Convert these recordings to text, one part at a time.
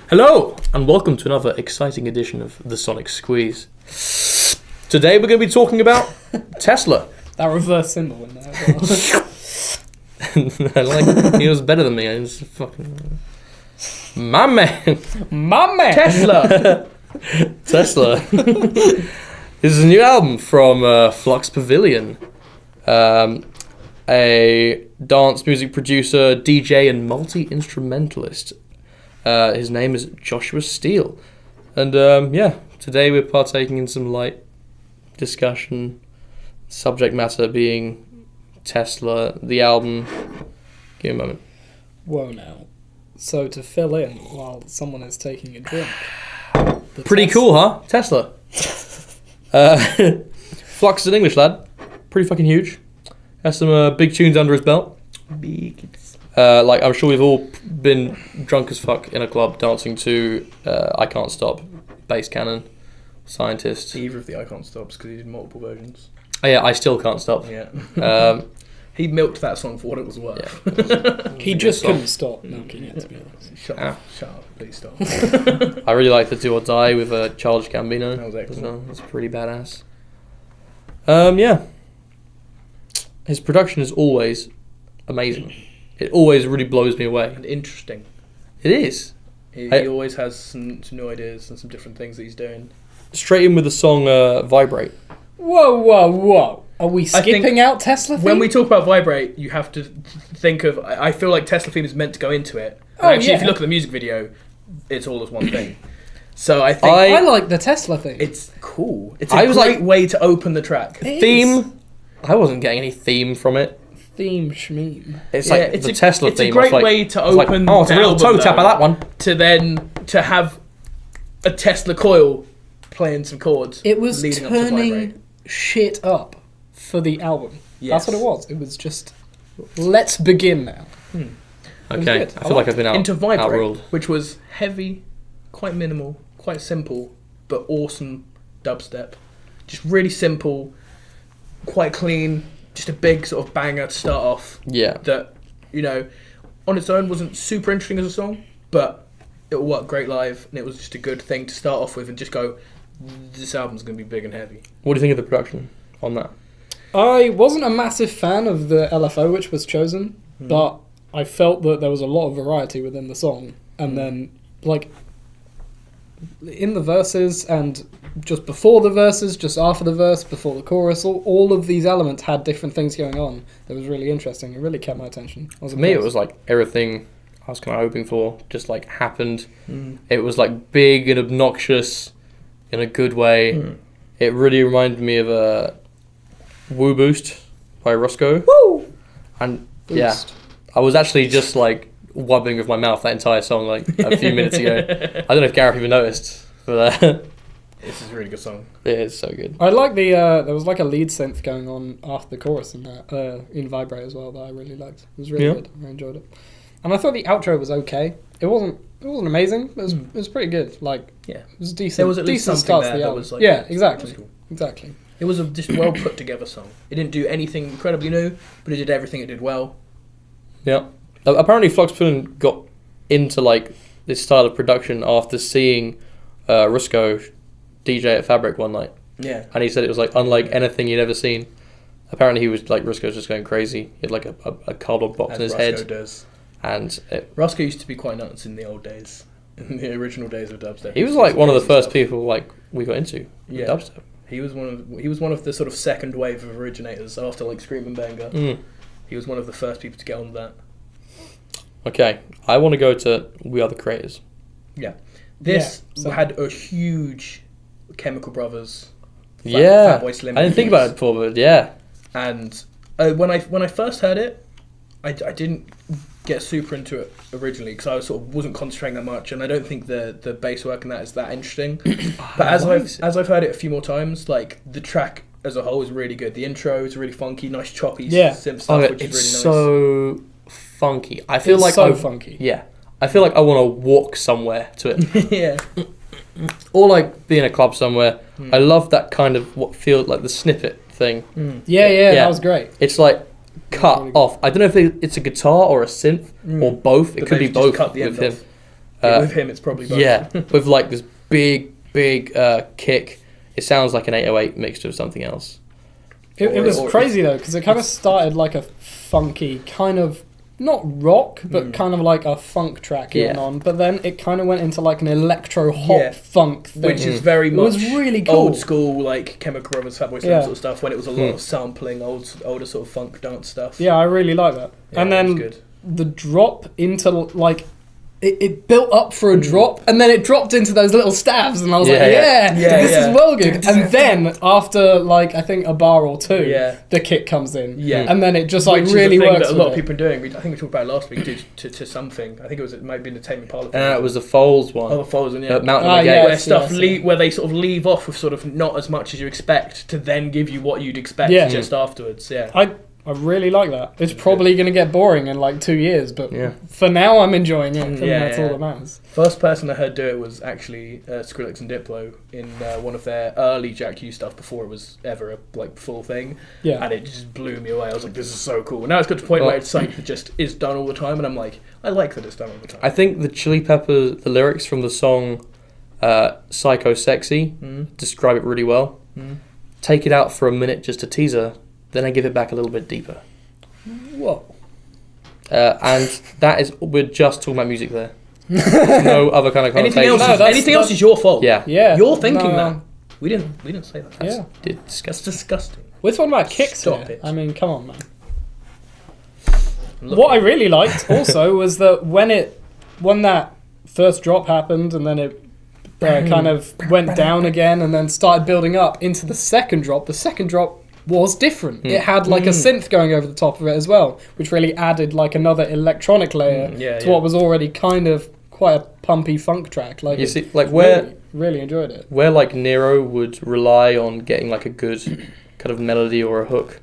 Hello, and welcome to another exciting edition of the Sonic Squeeze. Today we're going to be talking about Tesla. That reverse symbol in there as well. He was better than me. I was fucking... My man! Tesla! Tesla. This is a new album from Flux Pavilion. A dance music producer, DJ, and multi-instrumentalist. His name is Joshua Steele. And today we're partaking in some light discussion. Subject matter being Tesla, the album. Give me a moment. Whoa now. So to fill in while someone is taking a drink. Pretty cool, huh? Tesla. Flux is an English lad. Pretty fucking huge. Has some big tunes under his belt. I'm sure we've all been drunk as fuck in a club dancing to I Can't Stop, Bass Cannon, Scientist. Either of the I Can't Stops because he did multiple versions. Oh yeah, I Still Can't Stop. Yeah. He milked that song for what it was worth. Yeah. He just couldn't stop milking it, to be honest. Shut up, please stop. I really like the Do or Die with Childish Gambino. That was excellent. That's pretty badass. His production is always amazing. It always really blows me away. And interesting. It is. He always has some new ideas and some different things that he's doing. Straight in with the song Vibrate. Whoa. Are we skipping out Tesla theme? When we talk about Vibrate, you have to think of... I feel like Tesla theme is meant to go into it. If you look at the music video, it's all as one thing. So I think... I like the Tesla theme. It's cool. It's a great way to open the track. Theme? I wasn't getting any theme from it. Theme shmeem. It's like the Tesla theme. It's a great way to open it's a real toe tap of that one. To have a Tesla coil playing some chords. It was leading turning shit up for the album. Yes. That's what it was. It was just, let's begin now. Okay, I feel like I've been into Vibrate, outruled. which was heavy, quite minimal, quite simple, but awesome dubstep. Just really simple, quite clean. Just a big sort of banger to start off. Yeah. That, on its own wasn't super interesting as a song, but it worked great live, and it was just a good thing to start off with and just go, this album's going to be big and heavy. What do you think of the production on that? I wasn't a massive fan of the LFO which was chosen, but I felt that there was a lot of variety within the song. And then, in the verses and just before the verses, just after the verse, before the chorus, all of these elements had different things going on. That was really interesting. It really kept my attention. For me, it was like everything I was kind of hoping for just happened. It was big and obnoxious in a good way. It really reminded me of Woo Boost by Roscoe. Woo! And Boost. I was actually just wubbing with my mouth that entire song a few minutes ago. I don't know if Gareth even noticed, but This is a really good song. it is so good. I like the there was a lead synth going on after the chorus in that in Vibrate as well that I really liked. It was really good. I enjoyed it, and I thought the outro was okay. It wasn't amazing. But it was pretty good. It was decent. There was at least decent something start to there the that album. was exactly. cool. Exactly. It was a just well put together song. It didn't do anything incredibly new, but it did everything it did well. Yeah. Apparently, Flux Pavilion got into this style of production after seeing Roscoe DJ at Fabric one night. Yeah. And he said it was unlike anything he'd ever seen. Apparently, he was Roscoe's just going crazy. He had a cardboard box in his Roscoe head. does. And Roscoe used to be quite nuts in the old days, in the original days of dubstep. he was one of the first people we got into with dubstep. He was one of the sort of second wave of originators after Scream and Banger. He was one of the first people to get on that. Okay, I want to go to We Are the Creators. Yeah. This had a huge Chemical Brothers. Fatboy Slim. I didn't think about it before, but yeah. And when I first heard it, I didn't get super into it originally because I wasn't concentrating that much, and I don't think the bass work in that is that interesting. But as I've heard it a few more times, the track as a whole is really good. The intro is really funky, nice choppy synth stuff, which is really nice. It's so funky. I feel funky. Yeah, I feel I want to walk somewhere to it. Yeah. Or be in a club somewhere. I love that kind of what feels like the snippet thing. Yeah, that was great. It's cut really off. I don't know if it's a guitar or a synth or both. It could be both with him. With him, it's probably both. Yeah, with like this big kick. It sounds like an 808 mixed with something else. It was crazy though, because it kind of started like a funky kind of, not rock, but kind of like a funk track going on. But then it kind of went into like an electro hop funk thing, which is very much was really cool. Old school, like Chemical Brothers, Fatboy Slim sort of stuff. When it was a lot of sampling, older sort of funk dance stuff. Yeah, I really like that. Yeah, and then good. The drop into like. It built up for a drop, and then it dropped into those little stabs, and I was this is well good. And then after like I think a bar or two, the kick comes in, and then it just like which really is the thing works. That a lot of people are doing. I think we talked about it last week. Did to something. I think it might be the Tame Impala. It was the Foles one. Oh, the Foles one, yeah. Mountain on the Gate. Where they sort of leave off with sort of not as much as you expect to then give you what you'd expect just afterwards. Yeah. I really like that. It's probably going to get boring in like 2 years, but for now I'm enjoying it. That's all that matters. First person I heard do it was actually Skrillex and Diplo in one of their early Jack U stuff before it was ever a like full thing. Yeah. And it just blew me away. I was like, this is so cool. And now it's got to the point where it's something that just is done all the time, and I'm like, I like that it's done all the time. I think the Chili Peppers, the lyrics from the song Psycho Sexy describe it really well. Take it out for a minute, just a teaser. Then I give it back a little bit deeper. Whoa. And that is, we're just talking about music there. No other kind of connotation. Anything else is your fault. Yeah. You're thinking that. We didn't say that. That's disgusting. We're talking about kicks Stop here. it. I mean, come on, man. What I really liked also was that when that first drop happened and then it kind of went down again and then started building up into the second drop was different. It had like a synth going over the top of it as well, which really added like another electronic layer to what was already kind of quite a pumpy funk track. Like you see, like where really enjoyed it. Where like Nero would rely on getting like a good kind of melody or a hook,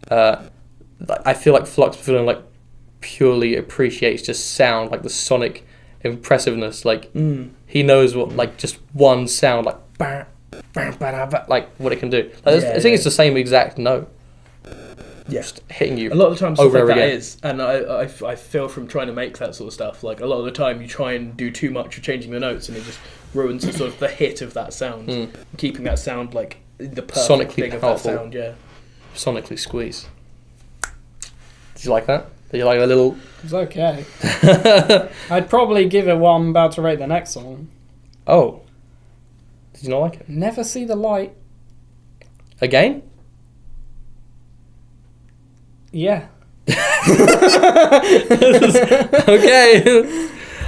I feel like Flux Pavilion like purely appreciates just sound, like the sonic impressiveness. Like he knows what like just one sound like bah, like what it can do. Like, I think it's the same exact note. Just hitting you. A lot of the time, over stuff like that again. is, and I feel from trying to make that sort of stuff. Like a lot of the time, you try and do too much of changing the notes, and it just ruins the sort of the hit of that sound. Keeping that sound like the perfect sonically thing powerful. of that sound. Yeah. Sonically squeeze. Did you like that? Did you like the little? It was okay. I'd probably give it what I'm about to rate the next song. Oh. Did you not like it? Never See the Light. Again? Yeah. Okay.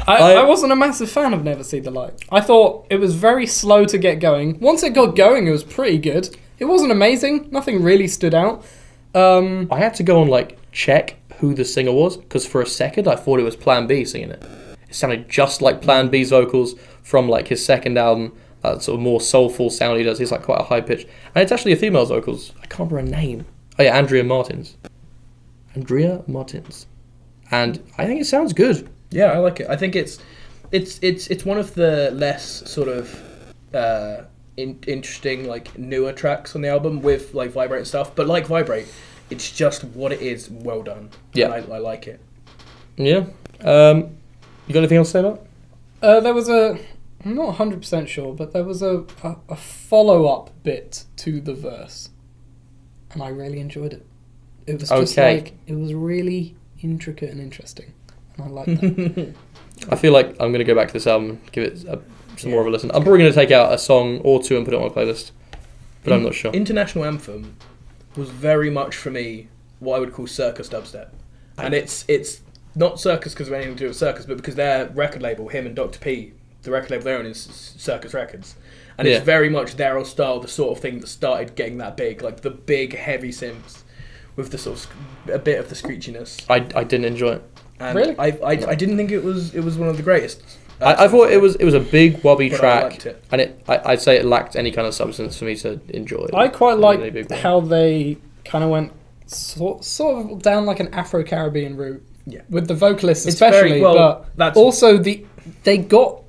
I wasn't a massive fan of Never See the Light. I thought it was very slow to get going. Once it got going, it was pretty good. It wasn't amazing. Nothing really stood out. I had to go and like check who the singer was, because for a second I thought it was Plan B singing it. It sounded just like Plan B's vocals from like his second album. Sort of more soulful sound he does. He's like quite a high pitch, and it's actually a female's vocals. I can't remember her name. Oh yeah, Andrea Martins, and I think it sounds good. Yeah, I like it. I think it's one of the less sort of interesting like newer tracks on the album with like Vibrate and stuff. But like Vibrate, it's just what it is. Well done. Yeah, and I like it. Yeah. You got anything else to say about it? There was I'm not 100% sure, but there was a follow-up bit to the verse, and I really enjoyed it. It was just like, it was really intricate and interesting, and I like that. I feel like I'm going to go back to this album, give it some more of a listen. I'm probably going to take out a song or two and put it on my playlist, but I'm not sure. International Anthem was very much for me what I would call circus dubstep, and it's not circus because of anything to do with circus, but because their record label, him and Dr. P, the record label they own is Circus Records, and it's very much their old style, the sort of thing that started getting that big, like the big heavy synths with the sort of a bit of the screechiness. I didn't enjoy it. And really? I didn't think it was one of the greatest. I thought it was a big wobbly but track, I liked it. and I'd say it lacked any kind of substance for me to enjoy. I quite liked how they kind of went sort of down like an Afro-Caribbean route. Yeah. With the vocalists especially, but also they got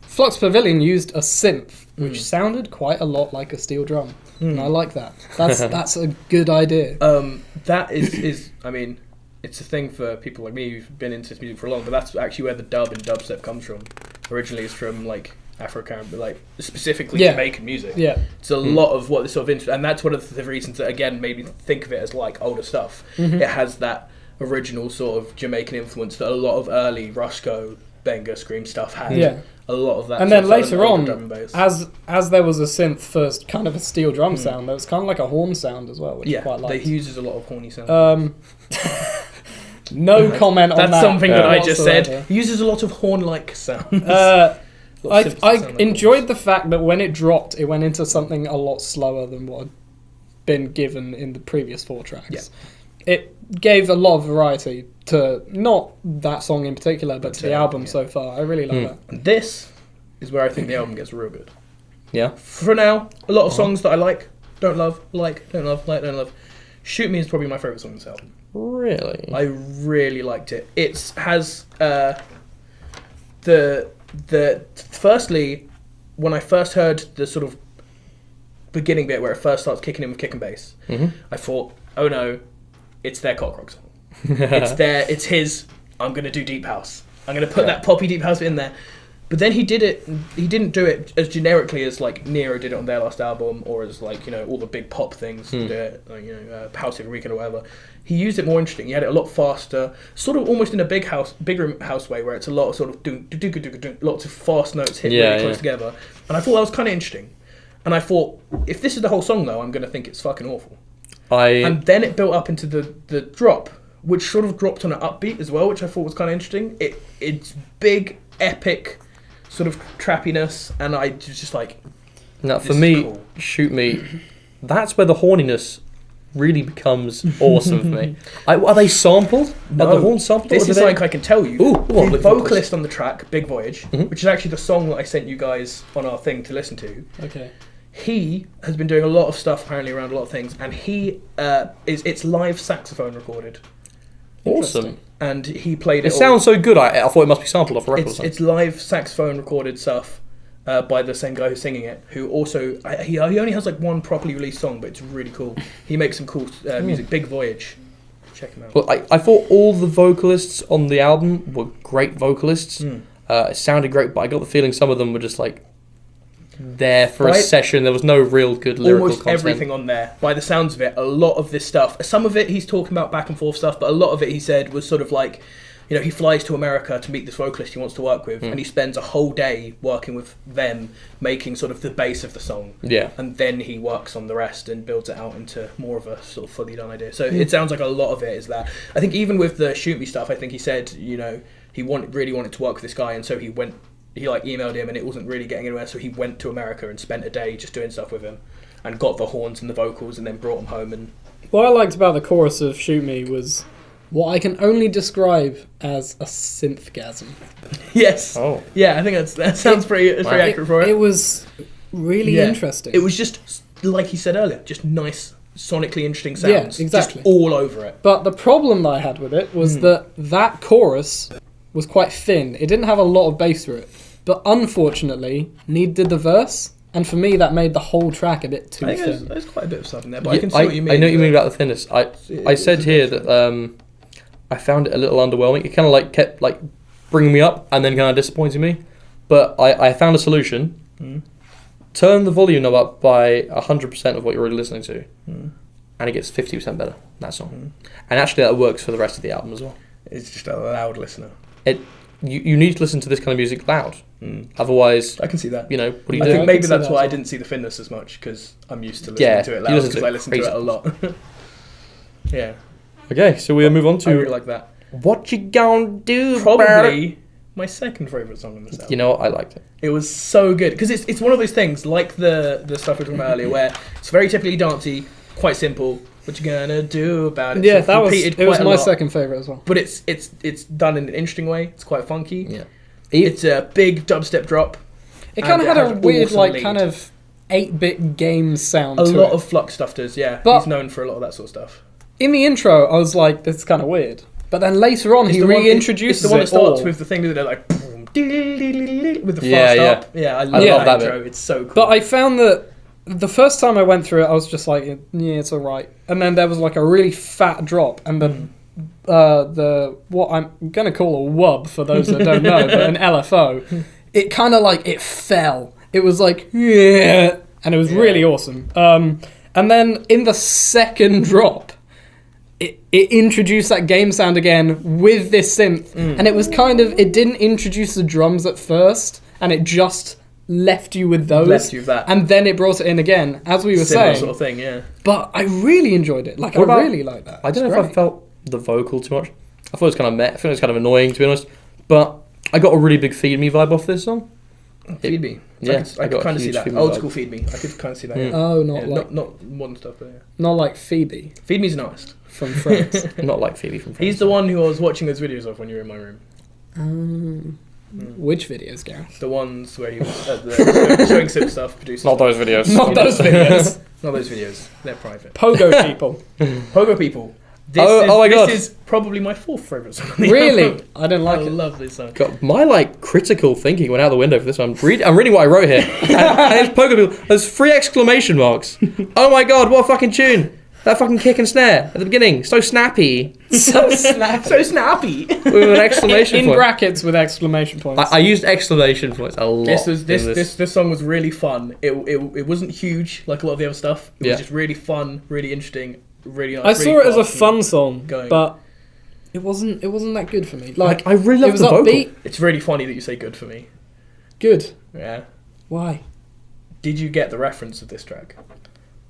Flux Pavilion used a synth which sounded quite a lot like a steel drum, and I like that. That's a good idea. That is I mean, it's a thing for people like me who've been into this music for a long. But that's actually where the dub and dubstep comes from. Originally, it's from like Afro-Caribbean, like specifically Jamaican music. Yeah, it's a lot of what this sort of and that's one of the reasons that again made me think of it as like older stuff. It has that original sort of Jamaican influence that a lot of early Rushko, Benga, Scream stuff had. Yeah. A lot of that. And then later on, drum and bass. as there was a synth first, kind of a steel drum sound, there was kind of like a horn sound as well, which I quite liked. He uses a lot of horny sound. No comment on that. That's something that I just whatsoever. said. He uses a lot of horn-like sounds. I enjoyed the fact that when it dropped, it went into something a lot slower than what had been given in the previous 4 tracks. Yeah. It gave a lot of variety to not that song in particular, but to the album so far. I really like that. And this is where I think the album gets real good. Yeah. For now, a lot of songs that I like, don't love, like, don't love, like, don't love. Shoot Me is probably my favourite song on this album. Really? I really liked it. It has firstly, when I first heard the sort of beginning bit where it first starts kicking in with kick and bass, I thought, oh no, it's their cock rock song. It's his, I'm going to do deep house. I'm going to put that poppy deep house bit in there. But then he didn't do it as generically as like Nero did it on their last album, or as like, you know, all the big pop things do it, like, you know, House Every Weekend or whatever. He used it more interesting. He had it a lot faster, sort of almost in a bigger house way, where it's a lot of sort of lots of fast notes hit really close together. And I thought that was kind of interesting. And I thought, if this is the whole song though, I'm going to think it's fucking awful. And then it built up into the drop, which sort of dropped on an upbeat as well, which I thought was kind of interesting. It's big, epic sort of trappiness, and I was just like, now for me, cool. Shoot Me, that's where the horniness really becomes awesome for me. Are they sampled? No, are the horns sampled? This is something I can tell you. The vocalist on the track, Big Voyage, which is actually the song that I sent you guys on our thing to listen to. Okay. He has been doing a lot of stuff apparently around a lot of things, and he it's live saxophone recorded. Awesome. And he played it. It sounds so good. I thought it must be sampled off a record. It's live saxophone recorded stuff by the same guy who's singing it. Who also he only has like one properly released song, but it's really cool. He makes some cool music. Big Voyage. Check him out. Well, I thought all the vocalists on the album were great vocalists. It sounded great, but I got the feeling some of them were just like there for a session. There was no real good lyrical content. Almost everything on there, by the sounds of it, a lot of this stuff, some of it he's talking about back and forth stuff, but a lot of it he said was sort of like, you know, he flies to America to meet this vocalist he wants to work with, and he spends a whole day working with them, making sort of the base of the song. Yeah. And then he works on the rest and builds it out into more of a sort of fully done idea. So it sounds like a lot of it is that. I think even with the Shoot Me stuff, I think he said, you know, he really wanted to work with this guy, and so he like emailed him, and it wasn't really getting anywhere, so he went to America and spent a day just doing stuff with him, and got the horns and the vocals, and then brought them home. And what I liked about the chorus of Shoot Me was what I can only describe as a synthgasm. Yes. Oh. Yeah, I think that sounds pretty accurate for it. It was really interesting. It was just, like he said earlier, just nice, sonically interesting sounds. Yeah, exactly. Just all over it. But the problem that I had with it was that chorus was quite thin. It didn't have a lot of bass through it. But unfortunately, needed the verse, and for me, that made the whole track a bit too thin. There's quite a bit of stuff in there, but I can see what you mean. I know what you mean about the thinness. I said here that I found it a little underwhelming. It kind of like kept like bringing me up and then kind of disappointing me. But I found a solution. Turn the volume knob up by 100% of what you're already listening to, and it gets 50% better. That song, and actually that works for the rest of the album as well. It's just a loud listener. You need to listen to this kind of music loud. Otherwise, I can see that. You know, what do you do? do? I think maybe that's why I didn't see the thinness as much, because I'm used to listening to it loud, because I listen to it a lot. Yeah. Okay, so we'll move on to... I really like that. What You Gonna Do? Probably my second favourite song on this album. You know what? I liked it. It was so good, because it's one of those things, like the stuff we were talking about earlier, where it's very typically dancey, quite simple. What you gonna do about it? Yeah, so it was my second favourite as well. But it's done in an interesting way. It's quite funky. Yeah. It's a big dubstep drop. It kind of had a weird, like, kind of 8-bit game sound to it. A lot of Flux stuff does, yeah. But he's known for a lot of that sort of stuff. In the intro, I was like, this is kind of weird. But then later on, he reintroduces it. It's the one that starts with the thing that they're like, boom, with the fast up. Yeah, I love that intro. It's so cool. But I found that the first time I went through it, I was just like, yeah, it's all right. And then there was like a really fat drop, and then the what I'm gonna call a wub for those that don't know, but an LFO, it kind of like it fell. It was like yeah, and it was really awesome. And then in the second drop, it introduced that game sound again with this synth, and it was kind of it didn't introduce the drums at first, and it just left you with those, and then it brought it in again, as we were Similar saying. sort of thing, yeah. But I really enjoyed it. Like What about- really like that. I don't It's know if I great. felt the vocal too much. I thought it was kind of I think it was kind of annoying, to be honest. But I got a really big Feed Me vibe off this song. Feed Me. Yeah, I got could a kind of see huge that. Feed Me Old vibe. school Feed Me. I could kind of see that. Mm. Yeah. Oh, not Yeah, like not modern stuff, but yeah. not like Phoebe Feed Me's nice. from Friends. Not like Phoebe from Friends. He's the one who I was watching those videos of when you were in my room. Which videos, Gareth? The ones where he was at the showing Sip stuff, producing. Not those videos. Not those videos. Not those videos. They're private. Pogo people. Pogo People. Oh my God. This is probably my fourth favourite song. on the Really? album. I didn't like I it. love this song. God, my like critical thinking went out the window for this one. I'm reading what I wrote here, and it's Pogo People. There's 3 exclamation marks. Oh my God! What a fucking tune! That fucking kick and snare at the beginning, so snappy. So snappy. So snappy. With an exclamation In point. brackets with exclamation points. I used exclamation points a lot. This song was really fun. It wasn't huge like a lot of the other stuff. It Yeah. was just really fun, really interesting, really nice. I really saw it as a fast and fun song, going. but it wasn't that good for me. Like I really it love was the vocal. upbeat, It's really funny that you say good for me. good. Yeah. Why? Did you get the reference of this track?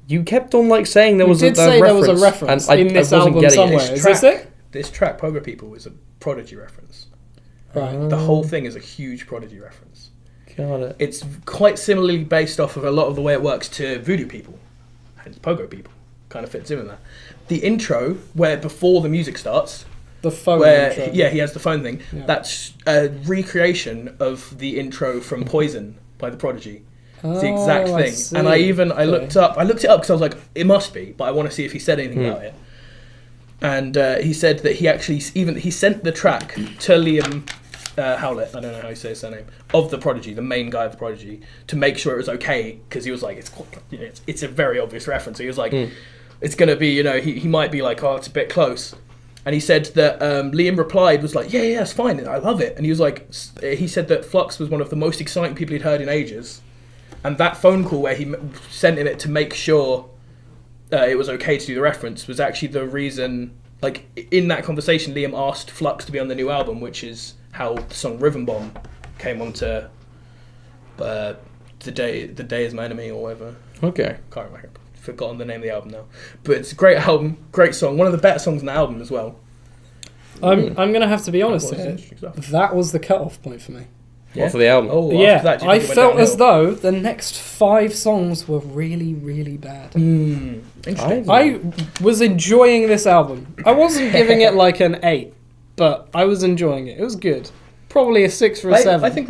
You kept on like saying there was You did a say reference, there was a reference and in this I wasn't album getting somewhere. it. Is this it? This track, Pogo People, is a Prodigy reference. Right. The whole thing is a huge Prodigy reference. Got it. It's quite similarly based off of a lot of the way it works to Voodoo People. And Pogo People kind of fits in with that. The intro, where before the music starts, The phone where intro. he has the phone thing. Yeah. That's a recreation of the intro from Poison by the Prodigy. It's the exact Oh, I thing. see. And I looked it up because I was like, it must be, but I want to see if he said anything about it. And he said that he sent the track to Liam Howlett, I don't know how you say his surname, of the Prodigy, the main guy of the Prodigy, to make sure it was okay, because he was like, it's a very obvious reference. So he was like, it's going to be, he might be like, oh, it's a bit close. And he said that Liam replied, was like, yeah, it's fine, I love it. And he was like, he said that Flux was one of the most exciting people he'd heard in ages. And that phone call where he sent him it to make sure it was okay to do the reference was actually the reason, like, in that conversation, Liam asked Flux to be on the new album, which is how the song Rhythm Bomb came onto The Day Is My Enemy or whatever. Okay. Can't remember. Forgotten the name of the album now. But it's a great album, great song. One of the better songs on the album as well. I'm gonna have to be honest That was here. interesting stuff. That was the cut-off point for me. What for the album? Oh, Yeah, after that, do you I think it went felt as downhill? though the next 5 songs were really, really bad. Interesting. I was enjoying this album. I wasn't giving it like an 8, but I was enjoying it. It was good. Probably a 6 or a 7. I think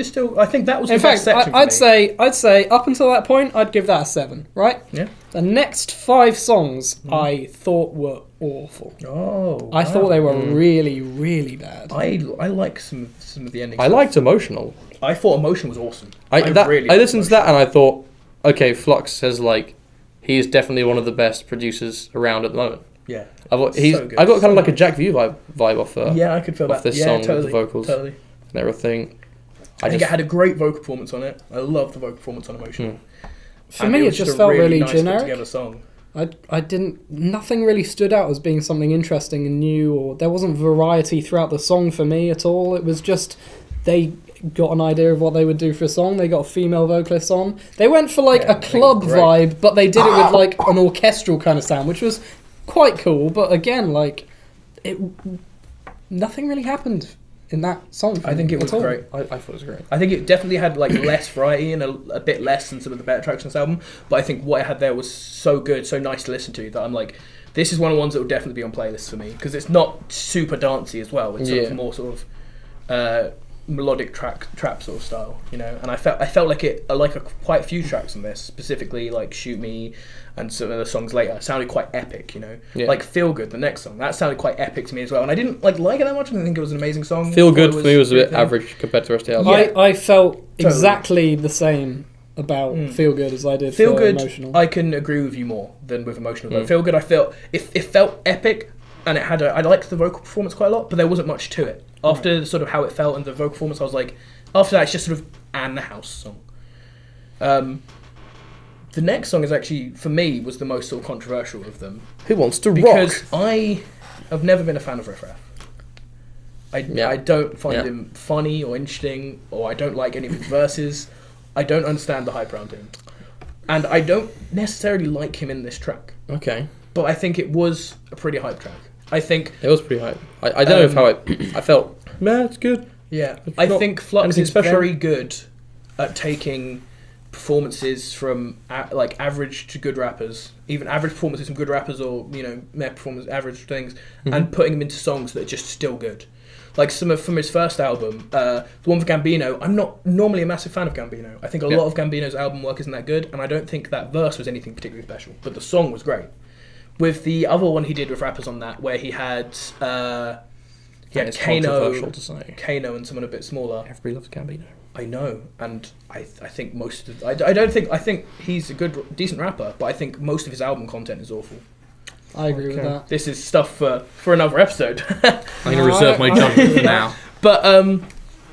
that was In the best fact, section for I'd me. say up until that point, I'd give that a 7. Right? Yeah. The next 5 songs I thought were awful. Oh, I thought they were really, really bad. I like some of the endings. I liked Emotional. I thought Emotion was awesome. I really listened to liked that and I thought, okay, Flux says like he's definitely one of the best producers around at the moment. Yeah. I got So good. kind of like a Jack View vibe off Yeah, I could feel off that. this Yeah, song totally, with the vocals Totally. and everything. I think it had a great vocal performance on it. I love the vocal performance on Emotion. For And me, it was just a felt really nice put generic. together song. I didn't. Nothing really stood out as being something interesting and new, or there wasn't variety throughout the song for me at all. It was just they got an idea of what they would do for a song. They got a female vocalist on. They went for like Yeah, a club great. vibe, but they did it with like an orchestral kind of sound, which was quite cool. But again, like nothing really happened in that song. I think it was at all. great. I thought it was great. I think it definitely had like less variety and a bit less than some of the better tracks on this album. But I think what it had there was so good, so nice to listen to that I'm like, this is one of the ones that will definitely be on playlists for me because it's not super dancey as well. It's sort of more sort of melodic trap sort of style, you know. And I felt like it quite a few tracks on this, specifically like Shoot Me and some of the songs later sounded quite epic, you know. Yeah. Like Feel Good, the next song, that sounded quite epic to me as well. And I didn't like it that much. I didn't think it was an amazing song. Feel I thought Good it for me was a bit everything. average compared to the rest of the album. Yeah. I felt exactly the same about Feel Good as I did Feel for Good, Emotional. I can agree with you more than with Emotional. Though. Feel Good, I felt it felt epic, and I liked the vocal performance quite a lot, but there wasn't much to it. After sort of how it felt and the vocal performance, I was like, after that, it's just sort of the house song. The next song is actually, for me, was the most sort of controversial of them. Who Wants to Because Rock? I have never been a fan of Riff Raff. I don't find him funny or interesting, or I don't like any of his verses. I don't understand the hype around him. And I don't necessarily like him in this track. Okay. But I think it was a pretty hype track. I think... It was pretty hype. I don't know if how I felt. Man, it's good. Yeah. It's I not think Flux is special. very good at taking performances from like average to good rappers, even average performances from good rappers, or meh performance average things, and putting them into songs that are just still good. Like some from his first album, the one with Gambino. I'm not normally a massive fan of Gambino. I think a lot of Gambino's album work isn't that good, and I don't think that verse was anything particularly special. But the song was great. With the other one he did with rappers on that, where he had Kano, and someone a bit smaller. Everybody loves Gambino. I know, and I think most of I think he's a decent rapper, but I think most of his album content is awful. I agree with that. This is stuff for another episode. I'm going to reserve my judgment for now. But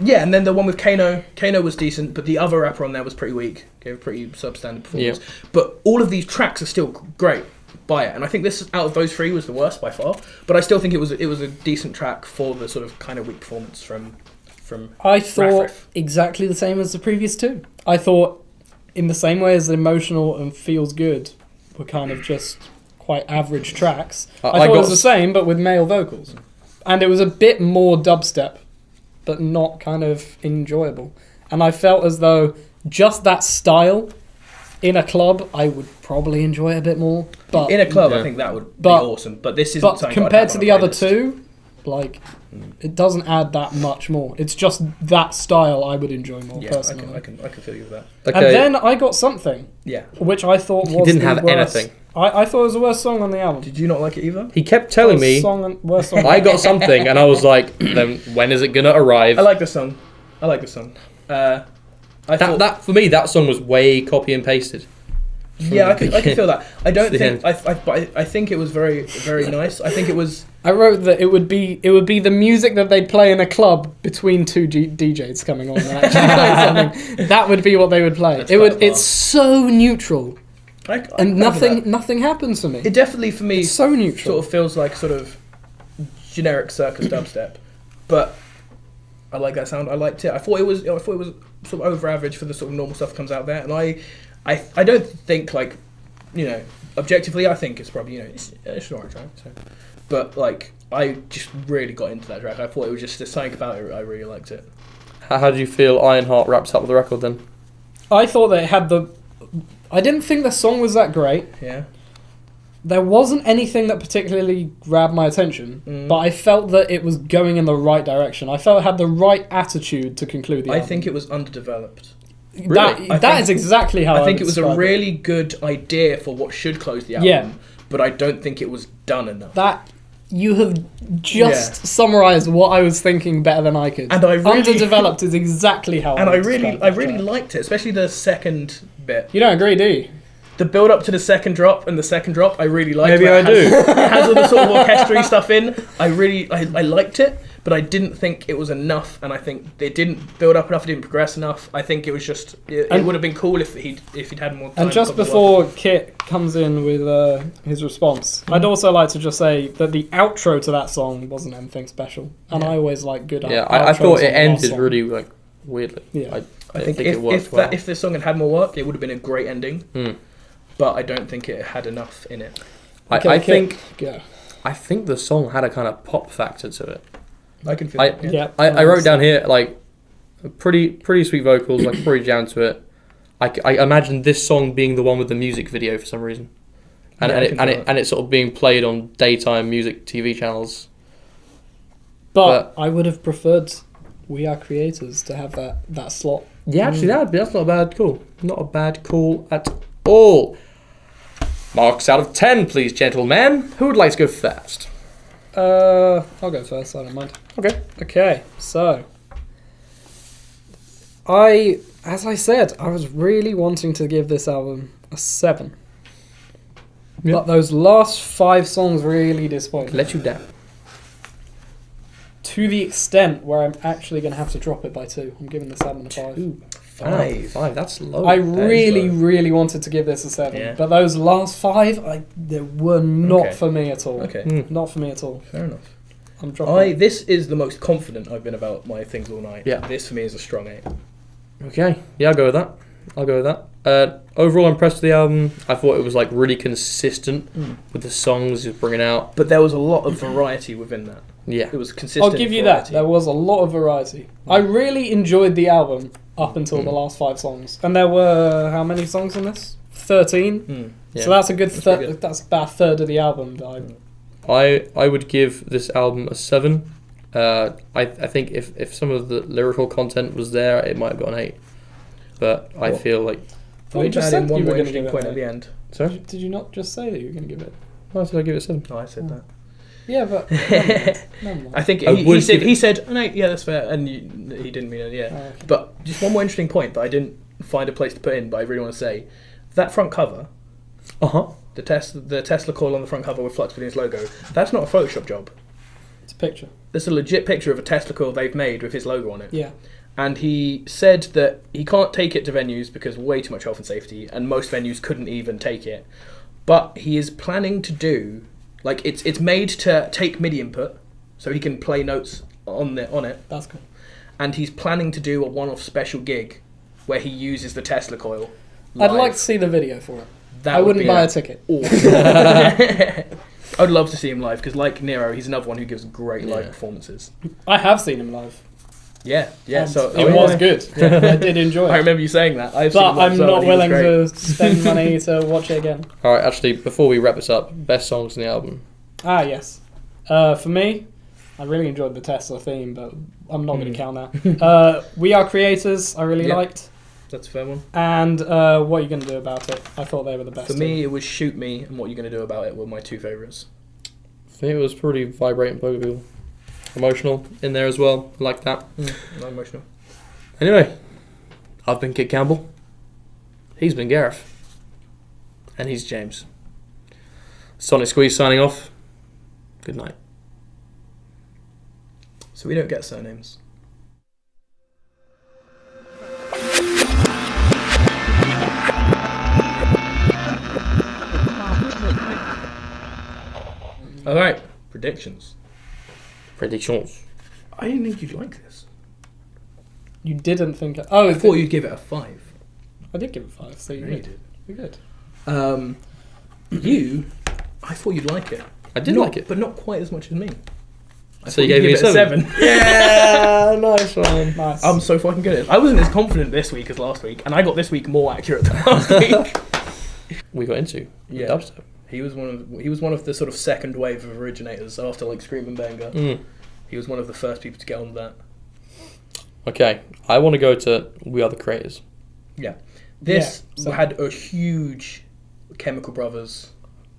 yeah, and then the one with Kano was decent, but the other rapper on there was pretty weak. Gave a pretty substandard performance. Yep. But all of these tracks are still great. Buy it, and I think this out of those three was the worst by far. But I still think it was a decent track for the sort of kind of weak performance from. I thought Riff. exactly the same as the previous two. I thought, in the same way as Emotional and Feels Good were kind of just quite average tracks, I thought it was the same, but with male vocals. And it was a bit more dubstep, but not kind of enjoyable. And I felt as though just that style in a club, I would probably enjoy a bit more. But In a club, I think that would be awesome. But this isn't. But something compared I'd to have the on a other playlist. two, like, it doesn't add that much more. It's just that style I would enjoy more personally. I can feel you with that. Okay. And then I got something, Yeah. which I thought was didn't the have worst. anything. I thought it was the worst song on the album. Did you not like it either? He kept telling me Worst song. I got something, and I was like, then when is it going to arrive? I like the song. I thought, That for me, that song was way copy and pasted. yeah, I can feel that. I don't The think. end. But I think it was very, very nice. I think it was. I wrote that it would be the music that they'd play in a club between two DJs coming on and actually playing something. That would be what they would play. That's It would. quite a bar. It's so neutral, I and remember that. nothing happens for me. It definitely for me It's so neutral. sort of feels like sort of generic circus dubstep, but I like that sound. I liked it. I thought it was sort of over average for the sort of normal stuff that comes out there, and I don't think like objectively I think it's probably it's an alright track. So. But like I just really got into that track. I thought it was just there's something about it. I really liked it. How do you feel Ironheart wraps up the record then? I thought that it had I didn't think the song was that great. Yeah. There wasn't anything that particularly grabbed my attention, but I felt that it was going in the right direction. I felt it had the right attitude to conclude the album. I think it was underdeveloped. That is exactly how I think it was a describe it. really good idea for what should close the album. Yeah. But I don't think it was done enough. That you have just summarised what I was thinking better than I could. And I really- underdeveloped is exactly how. And I I really track. liked it, especially the second bit. You don't agree, do you? The build up to the second drop and the second drop, I really liked. Maybe where I do. It has all the sort of orchestral stuff in. I liked it, but I didn't think it was enough, and I think it didn't build up enough. It didn't progress enough. I think it was just. It would have been cool if he'd had more time. And just to put the before work Kit comes in with his response, I'd also like to just say that the outro to that song wasn't anything special, and I always like good. Yeah, outros I thought on it the last ended song. really like weirdly. Yeah. I think it worked well. if this song had had more work, it would have been a great ending. Mm. But I don't think it had enough in it. I think Yeah. I think the song had a kind of pop factor to it. I can feel I- it. Yeah. I wrote down here like pretty sweet vocals, like pretty jam to it. I imagine this song being the one with the music video for some reason, and Yeah, I can feel that. it's sort of being played on daytime music TV channels. But I would have preferred We Are Creators to have that slot. Yeah, actually, that's not a bad call. Not a bad call at all. Marks out of 10, please, gentlemen. Who would like to go first? I'll go first. I don't mind. Okay. Okay, so as I said, I was really wanting to give this album a 7. Yeah. But those last 5 songs really disappointed. Let you down. To the extent where I'm actually going to have to drop it by 2. I'm giving this album a 5. Ooh, 5. 5. That's low. I That is really, low. really wanted to give this a 7. Yeah. But those last 5, they were not Okay. for me at all. Okay, Not for me at all. fair enough. I'm dropping it. This is the most confident I've been about my things all night. Yeah. This for me is a strong 8. Okay. Yeah, I'll go with that. Overall impressed with the album. I thought it was like really consistent with the songs he was bringing out. But there was a lot of variety within that. Yeah. It was consistent. I'll give you that. variety. There was a lot of variety. I really enjoyed the album up until the last 5 songs. And there were, how many songs in this? 13? Yeah. So that's a good That's pretty good. that's about a third of the album that I would give this album a 7. I think if some of the lyrical content was there, it might have got an 8. But I What? feel like... you just add said in one you were more going to give interesting it point an at the 8. end. Sorry? Did you not just say that you were going to give it? Why did I give it a 7? Oh, I said that. Yeah, but never mind. I think I he would said give he said an 8. Yeah, that's fair, and he didn't mean it. Yeah, Oh, okay. but just one more interesting point that I didn't find a place to put in, but I really want to say that front cover, Uh-huh. the Tesla coil on the front cover with Flux Pavillion's logo. That's not a Photoshop job. It's a picture. There's a legit picture of a Tesla coil they've made with his logo on it. Yeah. And he said that he can't take it to venues because way too much health and safety, and most venues couldn't even take it. But he is planning to do, like, it's made to take MIDI input, so he can play notes on it. That's cool. And he's planning to do a one-off special gig where he uses the Tesla coil. I'd live. like to see the video for it. That I would wouldn't be buy a- a ticket. Awesome. I'd love to see him live because, like Nero, he's another one who gives great live Yeah. performances. I have seen him live. Yeah. and So it was good. Yeah, I did enjoy I it. remember you saying that. I've seen But him live I'm as well, not and he was willing great. to spend money to watch it again. All right, actually, before we wrap this up, best songs in the album. Ah, yes. For me, I really enjoyed the Tesla theme, but I'm not going to count that. We Are Creators, I really Yeah. liked. That's a fair one. And What Are You Going to Do About It? I thought they were the best. For me, it was Shoot Me and What You Gonna Do About It were my 2 favourites. I think it was pretty vibrant, both emotional in there as well. I like that. Not emotional. Anyway, I've been Kit Campbell. He's been Gareth. And he's James. Sonic Squeeze signing off. Good night. So we don't get surnames. All right, predictions. Predictions. I didn't think you'd like this. You didn't think... Oh, I thought you'd give it a 5. I did give it 5, so you No, you did. You're good. I thought you'd like it. I did Not- like it. but not quite as much as me. I So thought you you'd gave me give a it 7. 7. Yeah, nice one. Nice. I'm so fucking good at it. I wasn't as confident this week as last week, and I got this week more accurate than last week. We got into Yeah. dubstep. He was one of the sort of second wave of originators after like Scream and Banger. He was one of the first people to get on that. Okay, I want to go to We Are the Creators. Yeah. This Yeah, so- had a huge Chemical Brothers.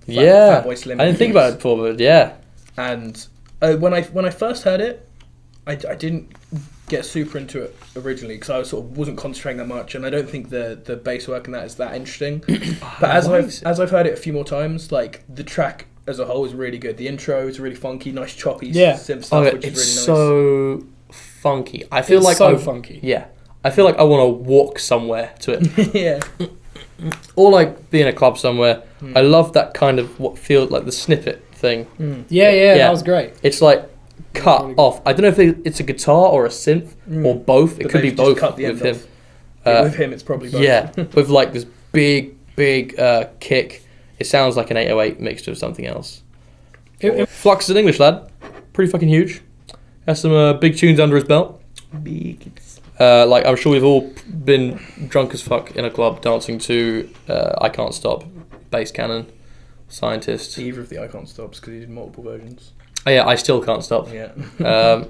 Yeah, Fatboy Slim I didn't think about it before, but yeah. And when I first heard it, I didn't get super into it originally because I wasn't concentrating that much, and I don't think the bass work in that is that interesting. But as I've heard it a few more times, like the track as a whole is really good. The intro is really funky, nice choppy synth stuff, which it's is really nice. so funky. I feel It's like so funky. Yeah, I feel like I want to walk somewhere to it, Yeah. or like be in a club somewhere. I love that kind of what feels like the snippet thing. Yeah, Yeah. that was great. It's like cut really good. off. I don't know if it's a guitar or a synth or both. It But could be they've just both cut the with end him. off. With him, it's probably both. Yeah, with like this big kick. It sounds like an 808 mixed with something else. Flux is an English lad, pretty fucking huge. Has some big tunes under his belt. Like I'm sure we've all been drunk as fuck in a club dancing to I Can't Stop, Bass Cannon, Scientist. Either of the I Can't Stops because he did multiple versions. Oh yeah, I Still Can't Stop. Yeah.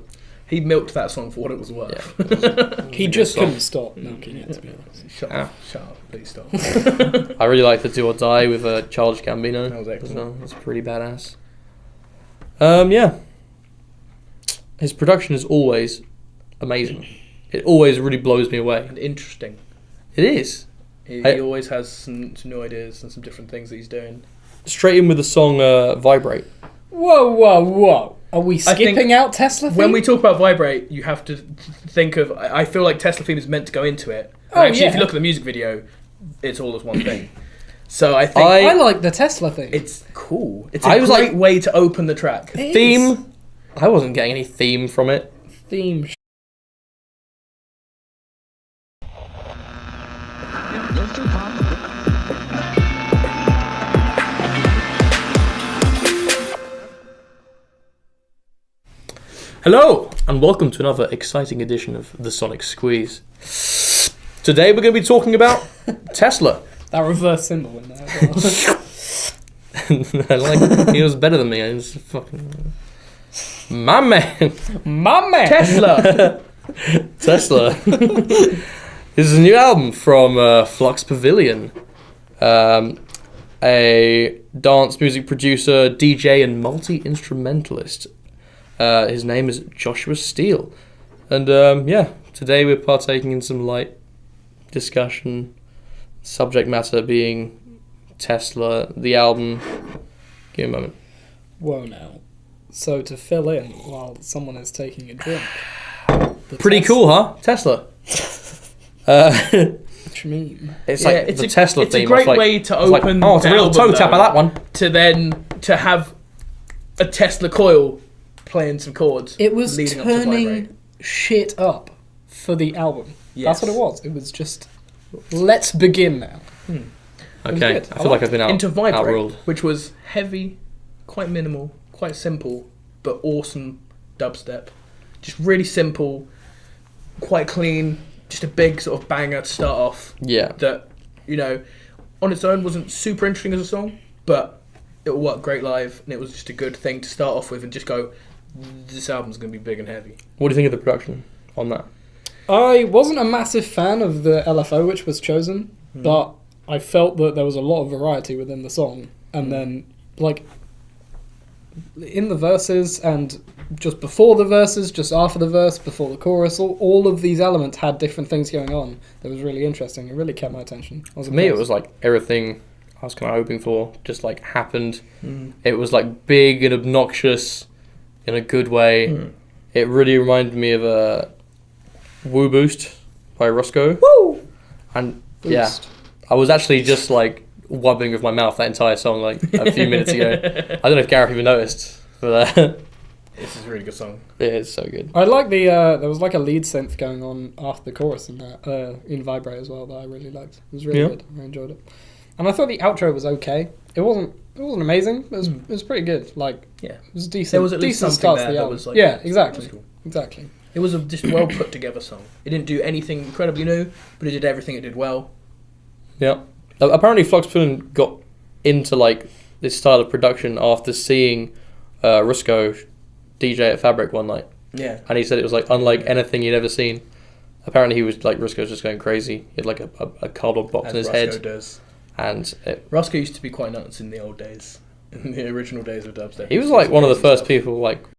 He milked that song for what it was worth. Yeah. He just couldn't stop milking it, to be honest. Shut Ah. up, please stop. I really like the Do or Die with Childish Gambino. That was excellent. Well. That's pretty badass. Yeah. His production is always amazing. It always really blows me away. And interesting. It is. He I- always has some new ideas and some different things that he's doing. straight in with the song "Vibrate." Whoa. Are we skipping out Tesla theme? When we talk about Vibrate, you have to think of... I feel like Tesla theme is meant to go into it. And actually, if you look at the music video, it's all as one thing. So I think... I like the Tesla theme. It's cool. It's a great way to open the track. Theme? I wasn't getting any theme from it. Theme. Hello, and welcome to another exciting edition of the Sonic Squeeze. Today we're going to be talking about Tesla. That reverse symbol in there as well. I like, he was better than me. I was fucking... My man. Tesla. Tesla. This is a new album from Flux Pavilion, a dance music producer, DJ, and multi-instrumentalist. His name is Joshua Steele. And today we're partaking in some light discussion, subject matter being Tesla, the album. Give me a moment. Whoa now. So to fill in while someone is taking a drink. Pretty cool, huh? Tesla. What do you mean? It's like the Tesla theme. It's a great way to open it's a real toe tap of that one. To have a Tesla coil playing some chords. It was leading up to Vibrate. turning shit up for the album. Yes. That's what it was. It was just, let's begin now. Okay, I feel like I've been into Vibrate, outruled. which was heavy, quite minimal, quite simple, but awesome dubstep. Just really simple, quite clean, just a big sort of banger to start off. Yeah. That, you know, on its own wasn't super interesting as a song, but it will work great live, and it was just a good thing to start off with and just go, this album's going to be big and heavy. What do you think of the production on that? I wasn't a massive fan of the LFO which was chosen, but I felt that there was a lot of variety within the song. And then, like, in the verses and just before the verses, just after the verse, before the chorus, all of these elements had different things going on that was really interesting. It really kept my attention. For me, it was like everything I was kind of hoping for just like happened. It was like big and obnoxious in a good way. It really reminded me of a Woo Boost by Roscoe. Woo! And Boost. I was actually just like wubbing with my mouth that entire song like a few minutes ago. I don't know if Gareth even noticed, but This is a really good song. it is so good. I like the there was like a lead synth going on after the chorus in that in Vibrate as well that I really liked. It was really good. I enjoyed it, and I thought the outro was okay. It wasn't amazing. It was pretty good. Like it was decent. There was at least decent something start to there the that album. was like exactly, cool. exactly. It was a just well put together song. It didn't do anything incredibly new, but it did everything it did well. Yeah. Apparently, Flux Pavilion got into like this style of production after seeing Rusco DJ at Fabric one night. Yeah. And he said it was like unlike anything he'd ever seen. Apparently, he was like Rusco's just going crazy. He had like a cardboard box in his head. Does. And Roscoe used to be quite nuts in the old days, in the original days of dubstep. he was like one of the first people like